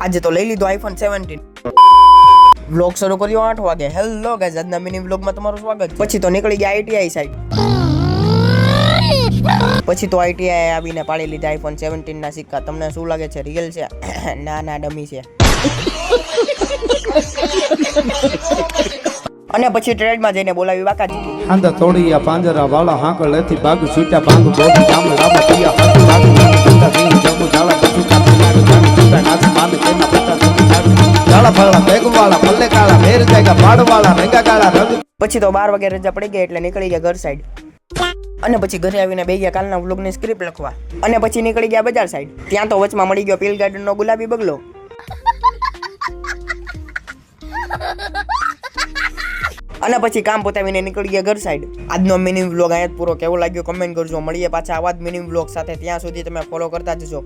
આજે તો લઈ લીધો આઈફોન 17. વ્લોગ શરૂ કર્યો 8 વાગે. હેલો ગાઈઝ, આજના મિની વ્લોગમાં તમારું સ્વાગત. પછી તો નીકળી ગયા આઈટીઆઈ સાઈડ. પછી તો આઈટીઆઈ આવીને પાડી લીધા આઈફોન 17 ના સિક્કા. તમને શું લાગે છે, રિયલ છે? ના ના, ડમી છે. અને પછી ટ્રેડમાં જઈને બોલાવી વાકાજી. આંધા તોડિયા પાંજરા વાળા હાંકળ લેથી બાગુ છૂટા બાંગુ બોડી જામલે રાબા પિયા હાથું લાગુ ચૂટા સિંહ જમુ ઝાલા કસુ કાપી નાડુ જાણી ચૂટા નાચ માને તેના પતા સુખી જાડુ ઝાલા ફળા બેગવાળા પલ્લે કાળા મેર જાયગા પાડવાળા રંગા કાળા રંગ. પછી તો 12 વાગે રજા પડી ગઈ એટલે નીકળી ગયા ઘર સાઈડ. અને પછી ઘરે આવીને બે ગયા કાલના વ્લોગની સ્ક્રિપ્ટ લખવા. અને પછી નીકળી ગયા બજાર સાઈડ. ત્યાં તો વચમાં મળી ગયો પીલ ગાર્ડનનો ગુલાબી બગલો. અને પછી કામ પતાવીને નીકળી ગયા ઘર સાઈડ. આજનો મિની વ્લોગ અહીંયા જ પૂરો. કેવો લાગ્યો કમેન્ટ કરજો. મળીએ પાછા આવા જ મિની વ્લોગ સાથે. ત્યાં સુધી તમે ફોલો કરતા જજો.